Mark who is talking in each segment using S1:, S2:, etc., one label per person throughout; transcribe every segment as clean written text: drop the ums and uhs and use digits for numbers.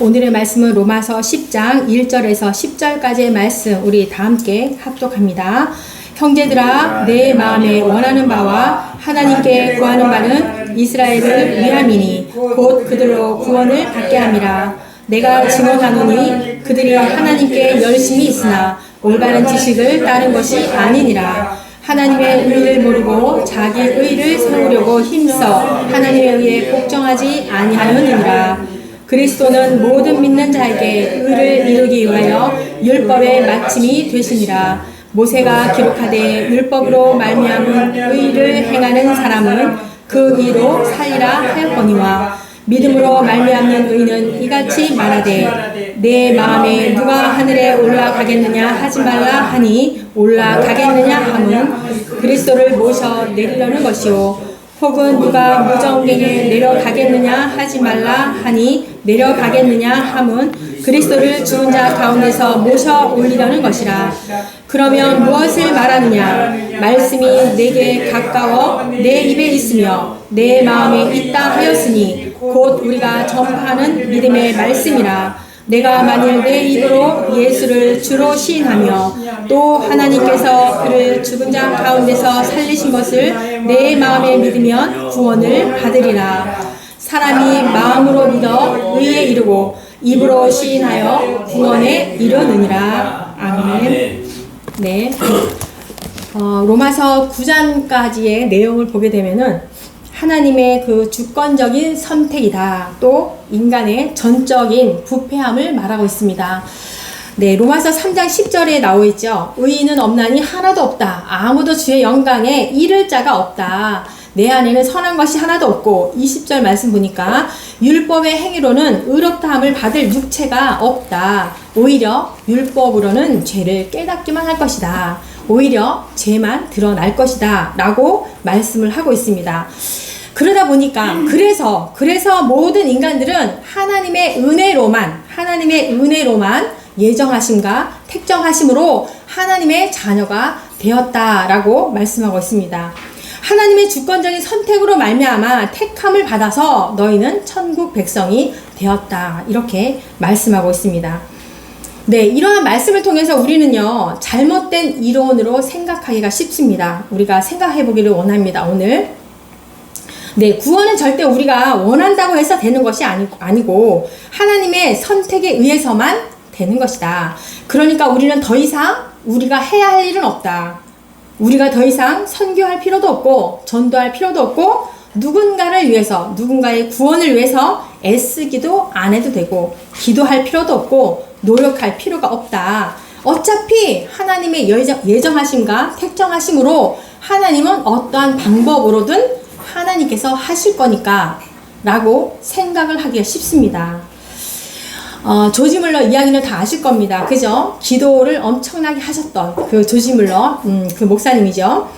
S1: 오늘의 말씀은 로마서 10장 1절에서 10절까지의 말씀 우리 다 함께 합독합니다. 형제들아 내 마음에 원하는 바와 하나님께 구하는 바는 이스라엘을 위함이니 곧 그들로 구원을 받게 함이라. 내가 증언하노니 그들이 하나님께 열심히 있으나 올바른 지식을 따른 것이 아니니라. 하나님의 의를 모르고 자기 의를 세우려고 힘써 하나님에 의해 복종하지 아니하느니라. 그리스도는 모든 믿는 자에게 의를 이루기 위하여 율법의 마침이 되시니라. 모세가 기록하되 율법으로 말미암은 의를 행하는 사람은 그 의로 살리라 하였거니와 믿음으로 말미암는 의는 이같이 말하되 내 마음에 누가 하늘에 올라가겠느냐 하지 말라 하니 올라가겠느냐 함은 그리스도를 모셔 내리려는 것이요 혹은 누가 무정경에 내려가겠느냐 하지 말라 하니 내려가겠느냐 함은 그리스도를 죽은 자 가운데서 모셔 올리려는 것이라. 그러면 무엇을 말하느냐? 말씀이 내게 가까워 내 입에 있으며 내 마음에 있다 하였으니 곧 우리가 전파하는 믿음의 말씀이라. 내가 만일 내 입으로 예수를 주로 시인하며 또 하나님께서 그를 죽은 자 가운데서 살리신 것을 내 마음에 믿으면 구원을 받으리라. 사람이 마음으로 믿어 의에 이르고 입으로 시인하여 구원에 이르느니라. 아멘. 네. 로마서 9장까지의 내용을 보게 되면은 하나님의 그 주권적인 선택이다. 또 인간의 전적인 부패함을 말하고 있습니다. 네, 로마서 3장 10절에 나와 있죠. 의인은 없나니 하나도 없다. 아무도 주의 영광에 이를 자가 없다. 내 안에는 선한 것이 하나도 없고 20절 말씀 보니까 율법의 행위로는 의롭다함을 받을 육체가 없다. 오히려 율법으로는 죄를 깨닫기만 할 것이다. 오히려 죄만 드러날 것이다. 라고 말씀을 하고 있습니다. 그러다 보니까 그래서 모든 인간들은 하나님의 은혜로만 예정하심과 택정하심으로 하나님의 자녀가 되었다라고 말씀하고 있습니다. 하나님의 주권적인 선택으로 말미암아 택함을 받아서 너희는 천국 백성이 되었다. 이렇게 말씀하고 있습니다. 네, 이러한 말씀을 통해서 우리는요, 잘못된 이론으로 생각하기가 쉽습니다. 우리가 생각해 보기를 원합니다, 오늘. 네, 구원은 절대 우리가 원한다고 해서 되는 것이 아니고 하나님의 선택에 의해서만 되는 것이다. 그러니까 우리는 더 이상 우리가 해야 할 일은 없다. 우리가 더 이상 선교할 필요도 없고 전도할 필요도 없고 누군가를 위해서 누군가의 구원을 위해서 애쓰기도 안 해도 되고 기도할 필요도 없고 노력할 필요가 없다. 어차피 하나님의 예정하심과 택정하심으로 하나님은 어떠한 방법으로든 하나님께서 하실 거니까 라고 생각을 하기가 쉽습니다. 조지 물러 이야기는 다 아실 겁니다. 그죠? 기도를 엄청나게 하셨던 그 조지 물러 그 목사님이죠.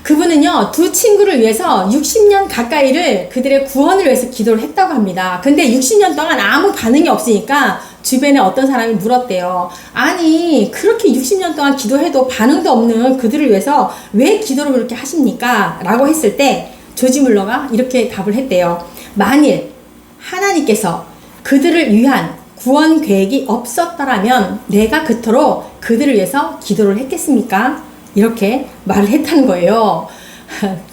S1: 그분은요, 두 친구를 위해서 60년 가까이를 그들의 구원을 위해서 기도를 했다고 합니다. 근데 60년 동안 아무 반응이 없으니까 주변에 어떤 사람이 물었대요. 아니, 그렇게 60년 동안 기도해도 반응도 없는 그들을 위해서 왜 기도를 그렇게 하십니까? 라고 했을 때 조지 물러가 이렇게 답을 했대요. 만일 하나님께서 그들을 위한 구원 계획이 없었더라면 내가 그토록 그들을 위해서 기도를 했겠습니까? 이렇게 말을 했다는 거예요.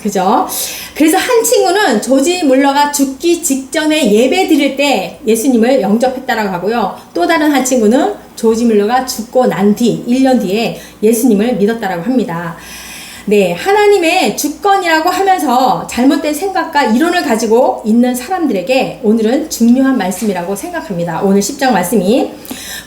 S1: 그죠? 그래서 한 친구는 조지 물러가 죽기 직전에 예배 드릴 때 예수님을 영접했다라고 하고요. 또 다른 한 친구는 조지 물러가 죽고 난 뒤 1년 뒤에 예수님을 믿었다라고 합니다. 네, 하나님의 주권이라고 하면서 잘못된 생각과 이론을 가지고 있는 사람들에게 오늘은 중요한 말씀이라고 생각합니다. 오늘 10장 말씀이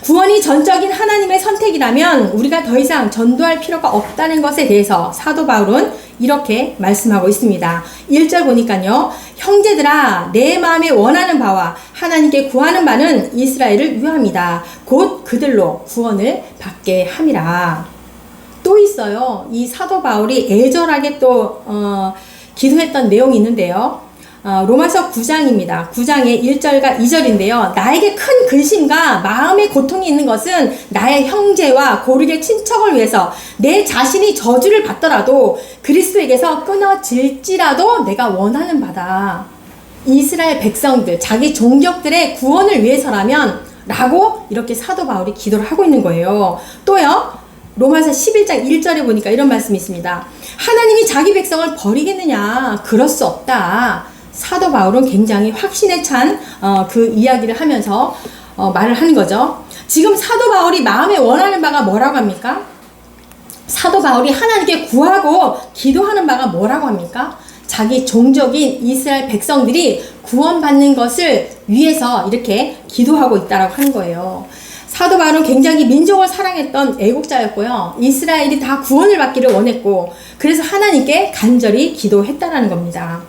S1: 구원이 전적인 하나님의 선택이라면 우리가 더 이상 전도할 필요가 없다는 것에 대해서 사도 바울은 이렇게 말씀하고 있습니다. 1절 보니까요. 형제들아 내 마음에 원하는 바와 하나님께 구하는 바는 이스라엘을 위함이다. 곧 그들로 구원을 받게 함이라. 또 있어요. 이 사도 바울이 애절하게 또 기도했던 내용이 있는데요. 로마서 9장입니다. 9장의 1절과 2절인데요. 나에게 큰 근심과 마음의 고통이 있는 것은 나의 형제와 고르게 친척을 위해서 내 자신이 저주를 받더라도 그리스도에게서 끊어질지라도 내가 원하는 바다. 이스라엘 백성들, 자기 종족들의 구원을 위해서라면 라고 이렇게 사도 바울이 기도를 하고 있는 거예요. 또요, 로마서 11장 1절에 보니까 이런 말씀이 있습니다. 하나님이 자기 백성을 버리겠느냐? 그럴 수 없다. 사도 바울은 굉장히 확신에 찬 그 이야기를 하면서 말을 하는 거죠. 지금 사도 바울이 마음에 원하는 바가 뭐라고 합니까? 사도 바울이 하나님께 구하고 기도하는 바가 뭐라고 합니까? 자기 종족인 이스라엘 백성들이 구원받는 것을 위해서 이렇게 기도하고 있다라고 하는 거예요. 사도 바울은 굉장히 민족을 사랑했던 애국자였고요. 이스라엘이 다 구원을 받기를 원했고, 그래서 하나님께 간절히 기도했다라는 겁니다.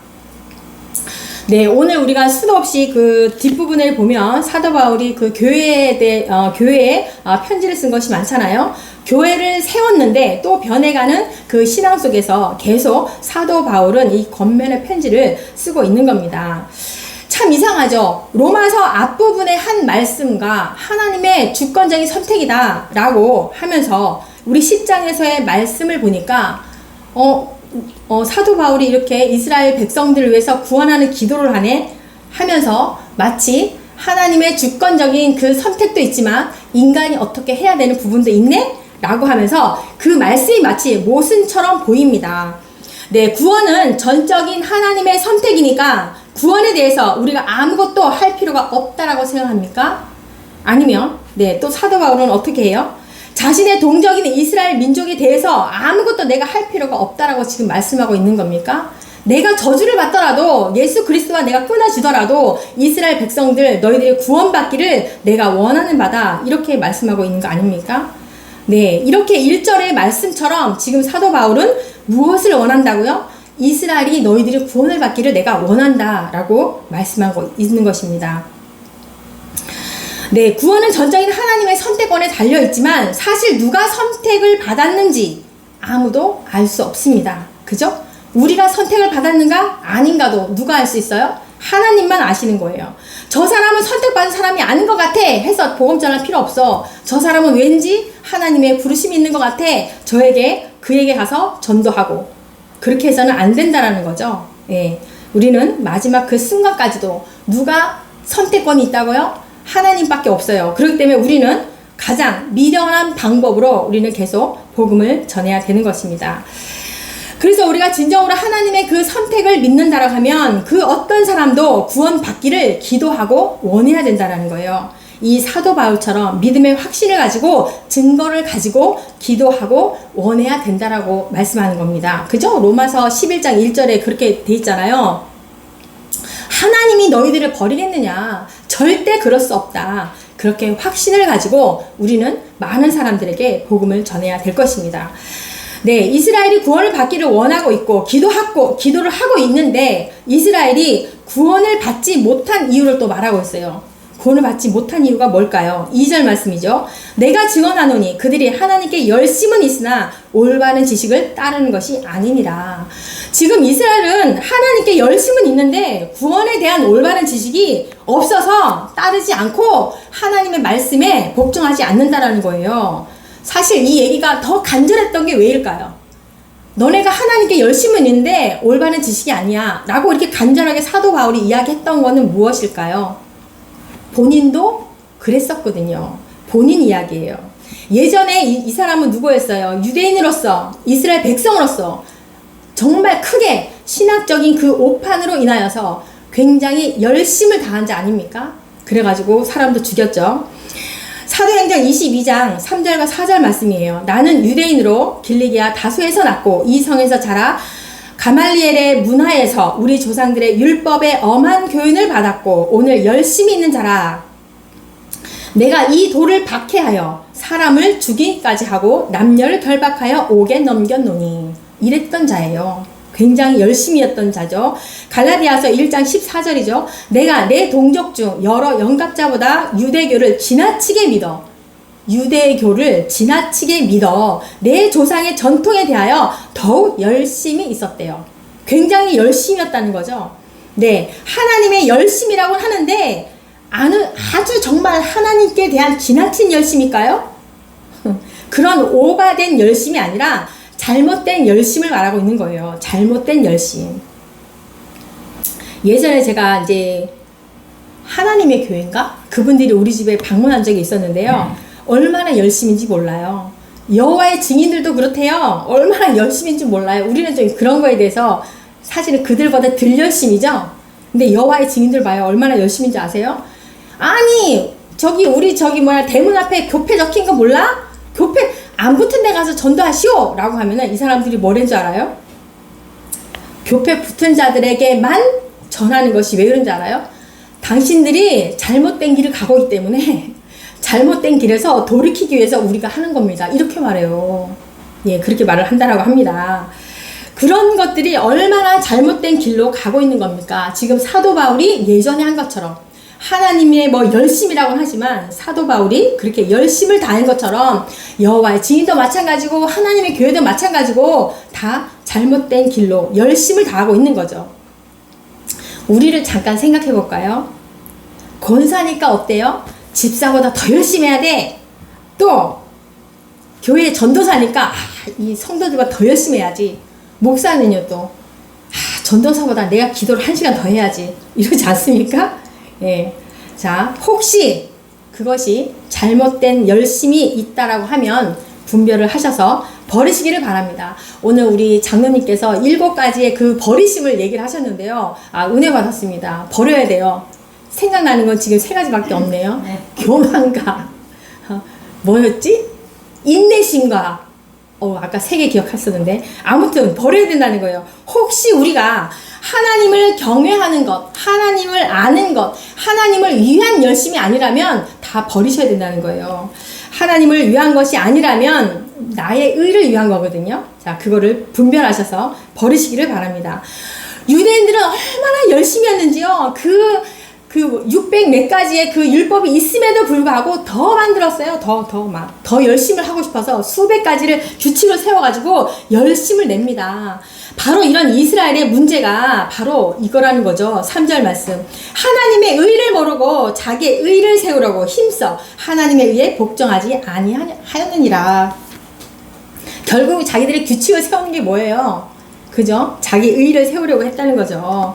S1: 네, 오늘 우리가 수도 없이 그 뒷부분을 보면 사도 바울이 그 교회에 편지를 쓴 것이 많잖아요. 교회를 세웠는데 또 변해가는 그 신앙 속에서 계속 사도 바울은 이 겉면의 편지를 쓰고 있는 겁니다. 참 이상하죠. 로마서 앞부분의 한 말씀과 하나님의 주권적인 선택이다 라고 하면서 우리 10장에서의 말씀을 보니까 사도 바울이 이렇게 이스라엘 백성들을 위해서 구원하는 기도를 하네 하면서 마치 하나님의 주권적인 그 선택도 있지만 인간이 어떻게 해야 되는 부분도 있네? 라고 하면서 그 말씀이 마치 모순처럼 보입니다. 네, 구원은 전적인 하나님의 선택이니까 구원에 대해서 우리가 아무것도 할 필요가 없다라고 생각합니까? 아니면 또 사도 바울은 어떻게 해요? 자신의 동족인 이스라엘 민족에 대해서 아무것도 내가 할 필요가 없다라고 지금 말씀하고 있는 겁니까? 내가 저주를 받더라도 예수 그리스도와 내가 끊어지더라도 이스라엘 백성들 너희들이 구원받기를 내가 원하는 바다 이렇게 말씀하고 있는 거 아닙니까? 네, 이렇게 1절의 말씀처럼 지금 사도 바울은 무엇을 원한다고요? 이스라엘이 너희들이 구원을 받기를 내가 원한다 라고 말씀하고 있는 것입니다. 네, 구원은 전적인 하나님의 선택권에 달려있지만 사실 누가 선택을 받았는지 아무도 알 수 없습니다. 그죠? 우리가 선택을 받았는가 아닌가도 누가 알 수 있어요? 하나님만 아시는 거예요. 저 사람은 선택받은 사람이 아닌 것 같아 해서 복음 전할 필요 없어. 저 사람은 왠지 하나님의 부르심이 있는 것 같아. 그에게 가서 전도하고. 그렇게 해서는 안 된다라는 거죠. 예. 우리는 마지막 그 순간까지도 누가 선택권이 있다고요? 하나님밖에 없어요. 그렇기 때문에 우리는 가장 미련한 방법으로 우리는 계속 복음을 전해야 되는 것입니다. 그래서 우리가 진정으로 하나님의 그 선택을 믿는다라고 하면 그 어떤 사람도 구원받기를 기도하고 원해야 된다라는 거예요. 이 사도 바울처럼 믿음의 확신을 가지고 증거를 가지고 기도하고 원해야 된다라고 말씀하는 겁니다. 그죠? 로마서 11장 1절에 그렇게 돼 있잖아요. 하나님이 너희들을 버리겠느냐? 절대 그럴 수 없다. 그렇게 확신을 가지고 우리는 많은 사람들에게 복음을 전해야 될 것입니다. 네, 이스라엘이 구원을 받기를 원하고 있고 기도를 하고 있는데 이스라엘이 구원을 받지 못한 이유를 또 말하고 있어요. 구원을 받지 못한 이유가 뭘까요? 2절 말씀이죠. 내가 증언하노니 그들이 하나님께 열심은 있으나 올바른 지식을 따르는 것이 아니니라. 지금 이스라엘은 하나님께 열심은 있는데 구원에 대한 올바른 지식이 없어서 따르지 않고 하나님의 말씀에 복종하지 않는다라는 거예요. 사실 이 얘기가 더 간절했던 게 왜일까요? 너네가 하나님께 열심은 있는데 올바른 지식이 아니야 라고 이렇게 간절하게 사도 바울이 이야기했던 거는 무엇일까요? 본인도 그랬었거든요. 본인 이야기예요. 예전에 이 사람은 누구였어요? 유대인으로서 이스라엘 백성으로서 정말 크게 신학적인 그 오판으로 인하여서 굉장히 열심을 다한 자 아닙니까? 그래가지고 사람도 죽였죠. 사도행전 22장 3절과 4절 말씀이에요. 나는 유대인으로 길리기아 다소에서 났고 이 성에서 자라 가말리엘의 문화에서 우리 조상들의 율법에 엄한 교훈을 받았고 오늘 열심히 있는 자라. 내가 이 돌을 박해하여 사람을 죽이기까지 하고 남녀를 결박하여 옥에 넘겼노니. 이랬던 자예요. 굉장히 열심히였던 자죠. 갈라디아서 1장 14절이죠. 내가 내 동족 중 여러 영갑자보다 유대교를 지나치게 믿어 내 조상의 전통에 대하여 더욱 열심히 있었대요. 굉장히 열심이었다는 거죠. 네, 하나님의 열심이라고 하는데 아주 정말 하나님께 대한 지나친 열심일까요? 그런 오바된 열심이 아니라 잘못된 열심을 말하고 있는 거예요. 잘못된 열심. 예전에 제가 이제 하나님의 교회인가? 그분들이 우리 집에 방문한 적이 있었는데요. 얼마나 열심인지 몰라요. 여호와의 증인들도 그렇대요. 얼마나 열심인지 몰라요. 우리는 좀 그런 거에 대해서 사실은 그들보다 덜 열심이죠. 근데 여호와의 증인들 봐요. 얼마나 열심인지 아세요? 아니 우리 대문 앞에 교패 적힌 거 몰라? 교패 안 붙은 데 가서 전도하시오! 라고 하면은 이 사람들이 뭐라는 줄 알아요? 교패 붙은 자들에게만 전하는 것이 왜 그런지 알아요? 당신들이 잘못된 길을 가고 있기 때문에 잘못된 길에서 돌이키기 위해서 우리가 하는 겁니다. 이렇게 말해요. 예, 그렇게 말을 한다라고 합니다. 그런 것들이 얼마나 잘못된 길로 가고 있는 겁니까? 지금 사도 바울이 예전에 한 것처럼 하나님의 열심이라고는 하지만 사도 바울이 그렇게 열심을 다한 것처럼 여호와의 증인도 마찬가지고 하나님의 교회도 마찬가지고 다 잘못된 길로 열심을 다하고 있는 거죠. 우리를 잠깐 생각해 볼까요? 권사니까 어때요? 집사보다 더 열심히 해야 돼. 또 교회 전도사니까 이 성도들보다 더 열심히 해야지. 목사는요 또 전도사보다 내가 기도를 1시간 더 해야지. 이러지 않습니까? 예. 자, 혹시 그것이 잘못된 열심이 있다라고 하면 분별을 하셔서 버리시기를 바랍니다. 오늘 우리 장로님께서 7가지의 그 버리심을 얘기를 하셨는데요. 은혜 받았습니다. 버려야 돼요. 생각나는 건 지금 3가지밖에 없네요. 네. 교만과 뭐였지? 인내심과 아까 3개 기억했었는데 아무튼 버려야 된다는 거예요. 혹시 우리가 하나님을 경외하는 것, 하나님을 아는 것, 하나님을 위한 열심이 아니라면 다 버리셔야 된다는 거예요. 하나님을 위한 것이 아니라면 나의 의를 위한 거거든요. 자, 그거를 분별하셔서 버리시기를 바랍니다. 유대인들은 얼마나 열심히 했는지요. 그 600 몇 가지의 그 율법이 있음에도 불구하고 더 만들었어요. 더 열심을 하고 싶어서 수백 가지를 규칙을 세워가지고 열심을 냅니다. 바로 이런 이스라엘의 문제가 바로 이거라는 거죠. 3절 말씀. 하나님의 의를 모르고 자기의 의를 세우려고 힘써 하나님의 의에 복종하지 아니하였느니라. 결국 자기들의 규칙을 세우는 게 뭐예요? 그죠? 자기 의를 세우려고 했다는 거죠.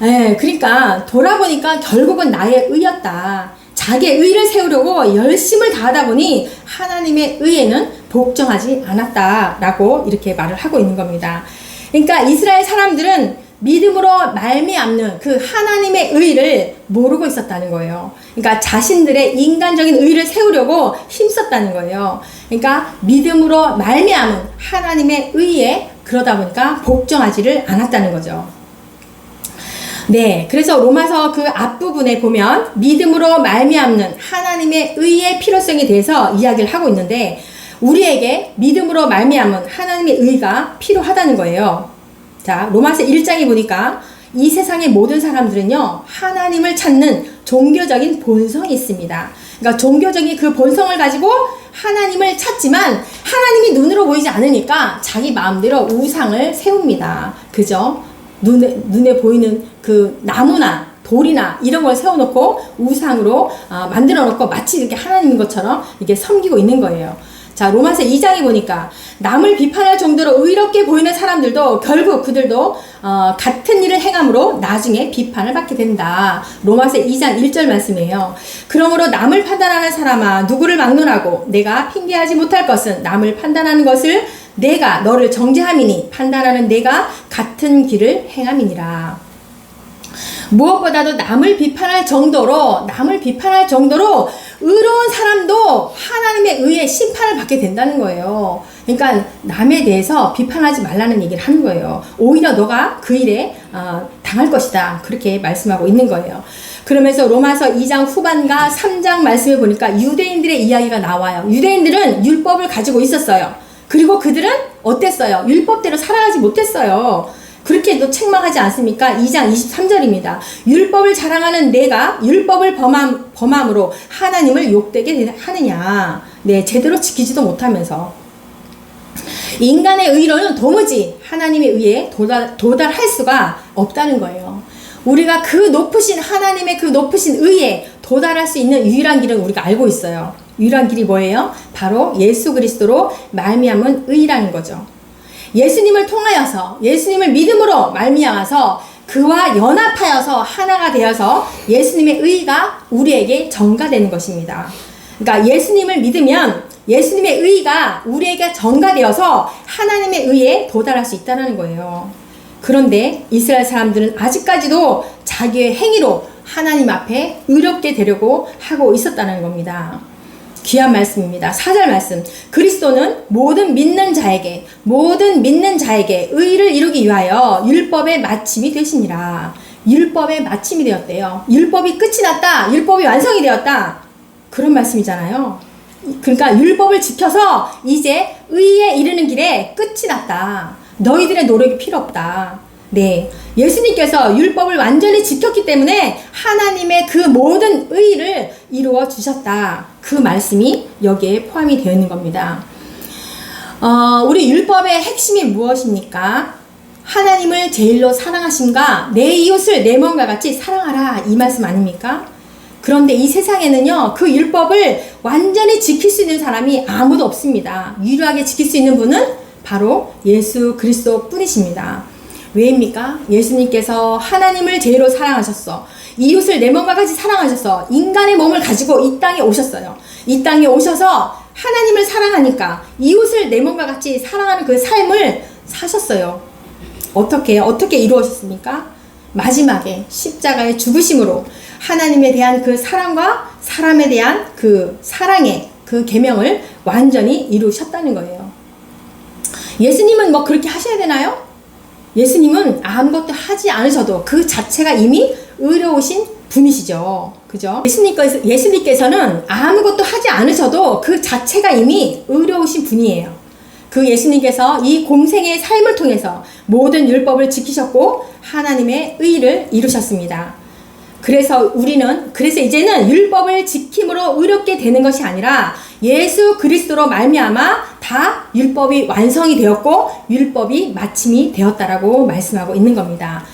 S1: 예, 그러니까 돌아보니까 결국은 나의 의였다. 자기의 의를 세우려고 열심을 다하다 보니 하나님의 의에는 복종하지 않았다라고 이렇게 말을 하고 있는 겁니다. 그러니까 이스라엘 사람들은 믿음으로 말미암는 그 하나님의 의를 모르고 있었다는 거예요. 그러니까 자신들의 인간적인 의를 세우려고 힘썼다는 거예요. 그러니까 믿음으로 말미암은 하나님의 의에 그러다 보니까 복종하지를 않았다는 거죠. 네, 그래서 로마서 그 앞부분에 보면 믿음으로 말미암는 하나님의 의의 필요성에 대해서 이야기를 하고 있는데 우리에게 믿음으로 말미암은 하나님의 의가 필요하다는 거예요. 자, 로마서 1장에 보니까 이 세상의 모든 사람들은요 하나님을 찾는 종교적인 본성이 있습니다. 그러니까 종교적인 그 본성을 가지고 하나님을 찾지만 하나님이 눈으로 보이지 않으니까 자기 마음대로 우상을 세웁니다. 그죠? 눈에 보이는 그 나무나 돌이나 이런 걸 세워놓고 우상으로 만들어 놓고 마치 이렇게 하나님인 것처럼 이렇게 섬기고 있는 거예요. 자, 로마서 2장에 보니까 남을 비판할 정도로 의롭게 보이는 사람들도 결국 그들도 같은 일을 행함으로 나중에 비판을 받게 된다. 로마서 2장 1절 말씀이에요. 그러므로 남을 판단하는 사람아 누구를 막론하고 내가 핑계하지 못할 것은 남을 판단하는 것을 내가 너를 정죄함이니 판단하는 내가 같은 길을 행함이니라. 무엇보다도 남을 비판할 정도로 의로운 사람도 하나님의 의에 심판을 받게 된다는 거예요. 그러니까 남에 대해서 비판하지 말라는 얘기를 하는 거예요. 오히려 너가 그 일에 당할 것이다. 그렇게 말씀하고 있는 거예요. 그러면서 로마서 2장 후반과 3장 말씀에 보니까 유대인들의 이야기가 나와요. 유대인들은 율법을 가지고 있었어요. 그리고 그들은 어땠어요? 율법대로 살아가지 못했어요. 그렇게도 책망하지 않습니까? 2장 23절입니다. 율법을 자랑하는 내가 율법을 범함으로 하나님을 욕되게 하느냐. 네, 제대로 지키지도 못하면서. 인간의 의로는 도무지 하나님의 의에 도달할 수가 없다는 거예요. 우리가 그 높으신 하나님의 그 높으신 의에 도달할 수 있는 유일한 길은 우리가 알고 있어요. 유일한 길이 뭐예요? 바로 예수 그리스도로 말미암은 의라는 거죠. 예수님을 통하여서 예수님을 믿음으로 말미암아서 그와 연합하여서 하나가 되어서 예수님의 의가 우리에게 전가되는 것입니다. 그러니까 예수님을 믿으면 예수님의 의가 우리에게 전가되어서 하나님의 의에 도달할 수 있다는 거예요. 그런데 이스라엘 사람들은 아직까지도 자기의 행위로 하나님 앞에 의롭게 되려고 하고 있었다는 겁니다. 귀한 말씀입니다. 4절 말씀. 그리스도는 모든 믿는 자에게 의를 이루기 위하여 율법의 마침이 되시니라. 율법의 마침이 되었대요. 율법이 끝이 났다. 율법이 완성이 되었다. 그런 말씀이잖아요. 그러니까 율법을 지켜서 이제 의에 이르는 길에 끝이 났다. 너희들의 노력이 필요 없다. 네, 예수님께서 율법을 완전히 지켰기 때문에 하나님의 그 모든 의를 이루어 주셨다. 그 말씀이 여기에 포함이 되어 있는 겁니다. 우리 율법의 핵심이 무엇입니까? 하나님을 제일로 사랑하심과 내 이웃을 내 몸과 같이 사랑하라, 이 말씀 아닙니까? 그런데 이 세상에는요, 그 율법을 완전히 지킬 수 있는 사람이 아무도 없습니다. 유일하게 지킬 수 있는 분은 바로 예수 그리스도 뿐이십니다. 왜입니까? 예수님께서 하나님을 제일로 사랑하셨어. 이웃을 내 몸과 같이 사랑하셔서 인간의 몸을 가지고 이 땅에 오셨어요. 이 땅에 오셔서 하나님을 사랑하니까 이웃을 내 몸과 같이 사랑하는 그 삶을 사셨어요. 어떻게 이루어졌습니까? 마지막에 십자가의 죽으심으로 하나님에 대한 그 사랑과 사람에 대한 그 사랑의 그 계명을 완전히 이루셨다는 거예요. 예수님은 뭐 그렇게 하셔야 되나요? 예수님은 아무것도 하지 않으셔도 그 자체가 이미 의로우신 분이시죠. 그죠? 예수님께서는 아무것도 하지 않으셔도 그 자체가 이미 의로우신 분이에요. 그 예수님께서 이 공생의 삶을 통해서 모든 율법을 지키셨고 하나님의 의를 이루셨습니다. 그래서 이제는 율법을 지킴으로 의롭게 되는 것이 아니라 예수 그리스도로 말미암아 다 율법이 완성이 되었고 율법이 마침이 되었다라고 말씀하고 있는 겁니다.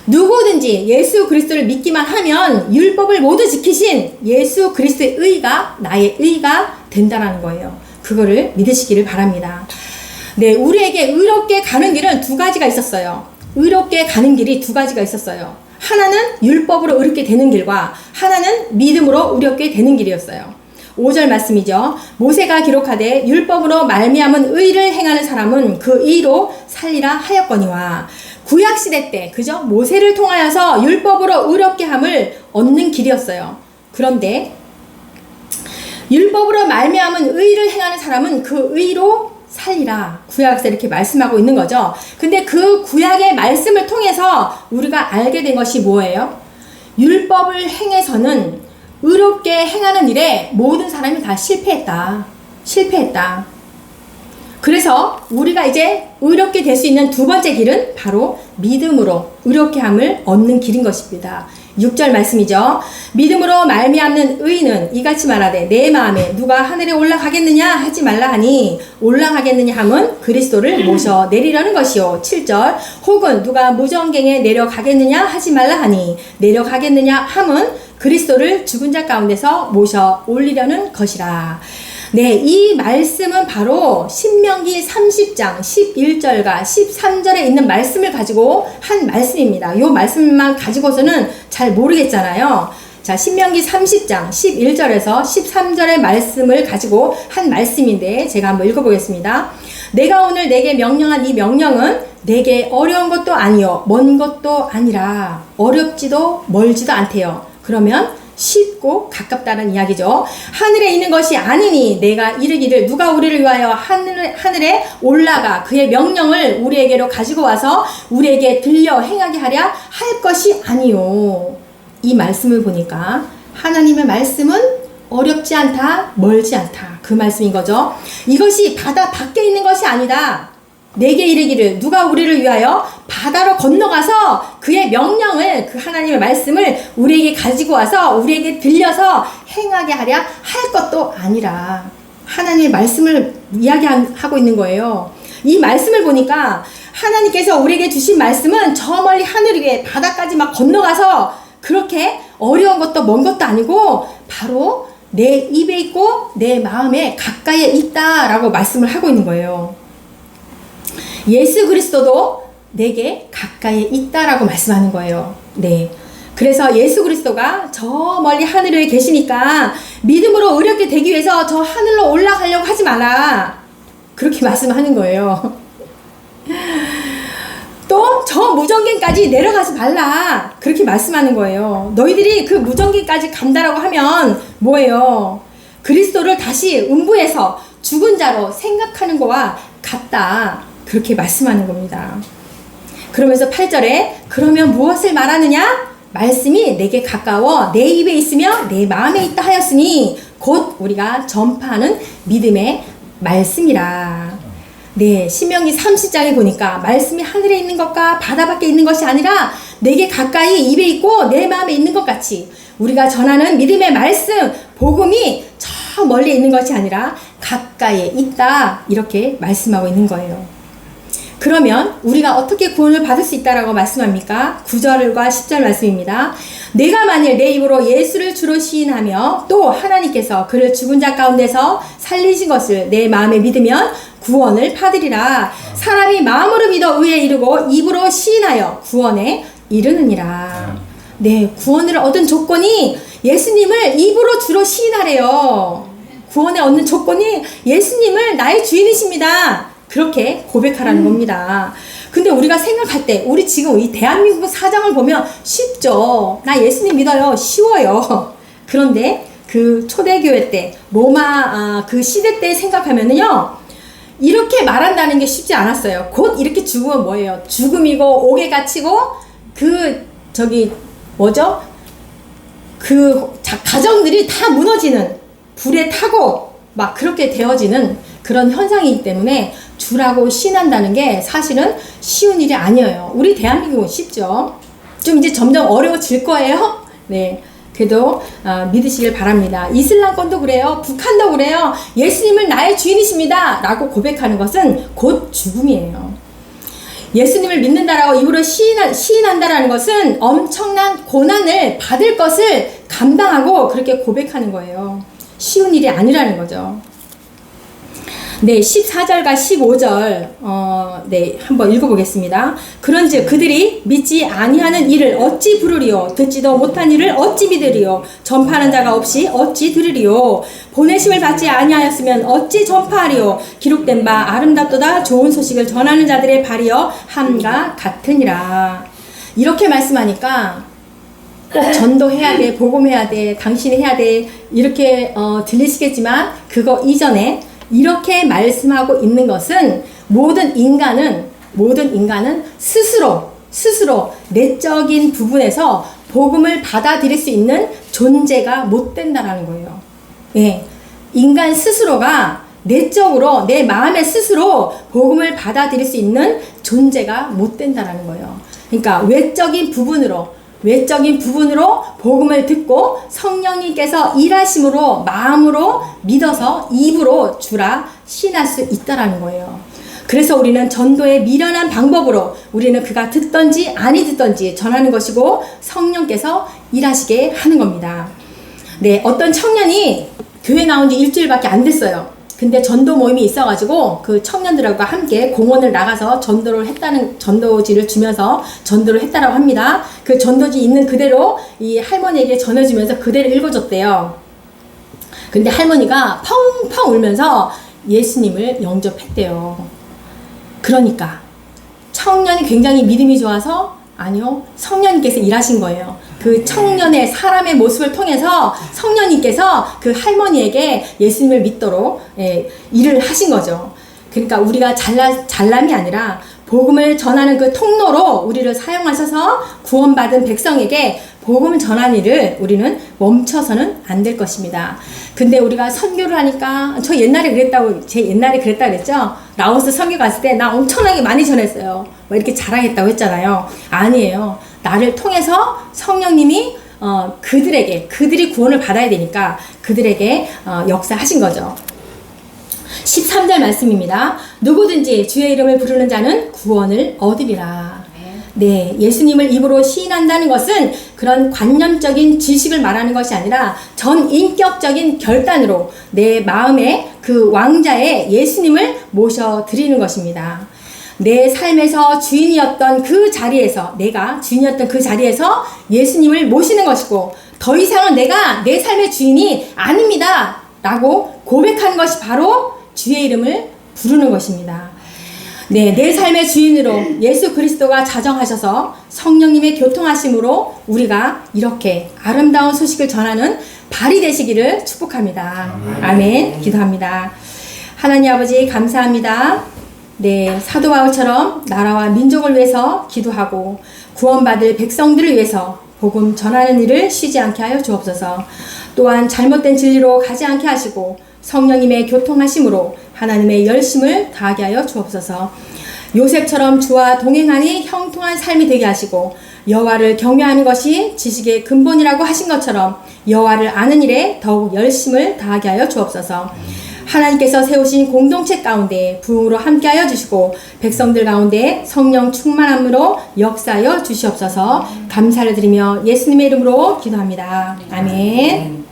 S1: 누구든지 예수 그리스도를 믿기만 하면 율법을 모두 지키신 예수 그리스도의 의가 나의 의가 된다라는 거예요. 그거를 믿으시기를 바랍니다. 네, 우리에게 의롭게 가는 길은 두 가지가 있었어요. 의롭게 가는 길이 두 가지가 있었어요. 하나는 율법으로 의롭게 되는 길과 하나는 믿음으로 의롭게 되는 길이었어요. 5절 말씀이죠. 모세가 기록하되 율법으로 말미암은 의를 행하는 사람은 그 의로 살리라 하였거니와. 구약시대 때 그죠? 모세를 통하여서 율법으로 의롭게 함을 얻는 길이었어요. 그런데 율법으로 말미암은 의를 행하는 사람은 그 의로 살리라. 구약에서 이렇게 말씀하고 있는 거죠. 근데 그 구약의 말씀을 통해서 우리가 알게 된 것이 뭐예요? 율법을 행해서는 의롭게 행하는 일에 모든 사람이 다 실패했다. 그래서 우리가 이제 의롭게 될 수 있는 두 번째 길은 바로 믿음으로 의롭게 함을 얻는 길인 것입니다. 6절 말씀이죠. 믿음으로 말미암는 의는 이같이 말하되 내 마음에 누가 하늘에 올라가겠느냐 하지 말라 하니 올라가겠느냐 함은 그리스도를 모셔 내리려는 것이요. 7절 혹은 누가 무정갱에 내려가겠느냐 하지 말라 하니 내려가겠느냐 함은 그리스도를 죽은 자 가운데서 모셔 올리려는 것이라. 네, 이 말씀은 바로 신명기 30장 11절과 13절에 있는 말씀을 가지고 한 말씀입니다. 이 말씀만 가지고서는 잘 모르겠잖아요. 자, 신명기 30장 11절에서 13절의 말씀을 가지고 한 말씀인데 제가 한번 읽어보겠습니다. 내가 오늘 내게 명령한 이 명령은 내게 어려운 것도 아니요 먼 것도 아니라 어렵지도 멀지도 않대요. 그러면 쉽고 가깝다는 이야기죠. 하늘에 있는 것이 아니니 내가 이르기를 누가 우리를 위하여 하늘에 올라가 그의 명령을 우리에게로 가지고 와서 우리에게 들려 행하게 하랴 할 것이 아니요. 이 말씀을 보니까 하나님의 말씀은 어렵지 않다, 멀지 않다. 그 말씀인 거죠. 이것이 바다 밖에 있는 것이 아니다. 내게 이르기를 누가 우리를 위하여 바다로 건너가서 그의 명령을 그 하나님의 말씀을 우리에게 가지고 와서 우리에게 들려서 행하게 하랴 할 것도 아니라 하나님의 말씀을 이야기하고 있는 거예요. 이 말씀을 보니까 하나님께서 우리에게 주신 말씀은 저 멀리 하늘 위에 바다까지 막 건너가서 그렇게 어려운 것도 먼 것도 아니고 바로 내 입에 있고 내 마음에 가까이에 있다라고 말씀을 하고 있는 거예요. 예수 그리스도도 내게 가까이 있다라고 말씀하는 거예요. 네. 그래서 예수 그리스도가 저 멀리 하늘에 계시니까 믿음으로 의롭게 되기 위해서 저 하늘로 올라가려고 하지 마라. 그렇게 말씀하는 거예요. 또 저 무정갱까지 내려가지 말라. 그렇게 말씀하는 거예요. 너희들이 그 무정갱까지 간다라고 하면 뭐예요? 그리스도를 다시 음부에서 죽은 자로 생각하는 거와 같다. 그렇게 말씀하는 겁니다. 그러면서 8절에 그러면 무엇을 말하느냐? 말씀이 내게 가까워 내 입에 있으며 내 마음에 있다 하였으니 곧 우리가 전파하는 믿음의 말씀이라. 네, 신명기 30장에 보니까 말씀이 하늘에 있는 것과 바다 밖에 있는 것이 아니라 내게 가까이 입에 있고 내 마음에 있는 것 같이 우리가 전하는 믿음의 말씀, 복음이 저 멀리 있는 것이 아니라 가까이에 있다. 이렇게 말씀하고 있는 거예요. 그러면 우리가 어떻게 구원을 받을 수 있다라고 말씀합니까? 9절과 10절 말씀입니다. 내가 만일 내 입으로 예수를 주로 시인하며 또 하나님께서 그를 죽은 자 가운데서 살리신 것을 내 마음에 믿으면 구원을 받으리라. 사람이 마음으로 믿어 의에 이르고 입으로 시인하여 구원에 이르느니라. 네, 구원을 얻은 조건이 예수님을 입으로 주로 시인하래요. 구원에 얻는 조건이 예수님을 나의 주인이십니다. 그렇게 고백하라는 겁니다. 근데 우리가 생각할 때 우리 지금 이 대한민국 사정을 보면 쉽죠. 나 예수님 믿어요. 쉬워요. 그런데 그 초대교회 때 로마 그 시대 때 생각하면은요 이렇게 말한다는 게 쉽지 않았어요. 곧 이렇게 죽으면 뭐예요? 죽음이고 옥에 갇히고 그 뭐죠? 그 가정들이 다 무너지는 불에 타고 막 그렇게 되어지는 그런 현상이기 때문에 주라고 신한다는 게 사실은 쉬운 일이 아니에요. 우리 대한민국은 쉽죠. 좀 이제 점점 어려워질 거예요. 네. 그래도 믿으시길 바랍니다. 이슬람권도 그래요. 북한도 그래요. 예수님을 나의 주인이십니다. 라고 고백하는 것은 곧 죽음이에요. 예수님을 믿는다라고 입으로 시인한다라는 것은 엄청난 고난을 받을 것을 감당하고 그렇게 고백하는 거예요. 쉬운 일이 아니라는 거죠. 네, 14절과 15절 네, 한번 읽어보겠습니다. 그런즉 그들이 믿지 아니하는 일을 어찌 부르리요? 듣지도 못한 일을 어찌 믿으리요? 전파하는 자가 없이 어찌 들으리요? 보내심을 받지 아니하였으면 어찌 전파하리요? 기록된 바 아름답도다 좋은 소식을 전하는 자들의 발이여 함과 같으니라. 이렇게 말씀하니까 꼭 전도해야 돼, 복음해야 돼, 당신이 해야 돼 이렇게 들리시겠지만 그거 이전에 이렇게 말씀하고 있는 것은 모든 인간은 스스로 내적인 부분에서 복음을 받아들일 수 있는 존재가 못 된다라는 거예요. 예. 인간 스스로가 내적으로 내 마음에 스스로 복음을 받아들일 수 있는 존재가 못 된다라는 거예요. 그러니까 외적인 부분으로 복음을 듣고 성령님께서 일하심으로 마음으로 믿어서 입으로 주라 신할 수 있다라는 거예요. 그래서 우리는 전도의 미련한 방법으로 우리는 그가 듣던지 아니 듣던지 전하는 것이고 성령께서 일하시게 하는 겁니다. 네, 어떤 청년이 교회 나온 지 일주일밖에 안 됐어요. 근데 전도 모임이 있어가지고 그 청년들과 함께 공원을 나가서 전도지를 주면서 전도를 했다라고 합니다. 그 전도지 있는 그대로 이 할머니에게 전해주면서 그대로 읽어줬대요. 근데 할머니가 펑펑 울면서 예수님을 영접했대요. 그러니까 청년이 굉장히 믿음이 좋아서 아니요, 성령님께서 일하신 거예요. 그 청년의 사람의 모습을 통해서 성령님께서 그 할머니에게 예수님을 믿도록 일을 하신 거죠. 그러니까 우리가 잘남이 아니라 복음을 전하는 그 통로로 우리를 사용하셔서 구원받은 백성에게 복음을 전하는 일을 우리는 멈춰서는 안 될 것입니다. 근데 우리가 선교를 하니까 제 옛날에 그랬다 그랬죠? 라오스 선교 갔을 때 나 엄청나게 많이 전했어요. 뭐 이렇게 자랑했다고 했잖아요. 아니에요. 나를 통해서 성령님이 그들이 구원을 받아야 되니까 그들에게 역사하신 거죠. 13절 말씀입니다. 누구든지 주의 이름을 부르는 자는 구원을 얻으리라. 네, 예수님을 입으로 시인한다는 것은 그런 관념적인 지식을 말하는 것이 아니라 전 인격적인 결단으로 내 마음에 그 왕자의 예수님을 모셔드리는 것입니다. 내 삶에서 주인이었던 그 자리에서, 내가 주인이었던 그 자리에서 예수님을 모시는 것이고, 더 이상은 내가 내 삶의 주인이 아닙니다 라고 고백하는 것이 바로 주의 이름을 부르는 것입니다. 네, 내 삶의 주인으로 예수 그리스도가 자정하셔서 성령님의 교통하심으로 우리가 이렇게 아름다운 소식을 전하는 발이 되시기를 축복합니다. 아멘. 기도합니다. 하나님 아버지 감사합니다. 네, 사도 바울처럼 나라와 민족을 위해서 기도하고 구원받을 백성들을 위해서 복음 전하는 일을 쉬지 않게 하여 주옵소서. 또한 잘못된 진리로 가지 않게 하시고 성령님의 교통하심으로 하나님의 열심을 다하게 하여 주옵소서. 요셉처럼 주와 동행하니 형통한 삶이 되게 하시고 여호와를 경외하는 것이 지식의 근본이라고 하신 것처럼 여호와를 아는 일에 더욱 열심을 다하게 하여 주옵소서. 하나님께서 세우신 공동체 가운데 부흥으로 함께하여 주시고 백성들 가운데 성령 충만함으로 역사하여 주시옵소서. 감사를 드리며 예수님의 이름으로 기도합니다. 아멘.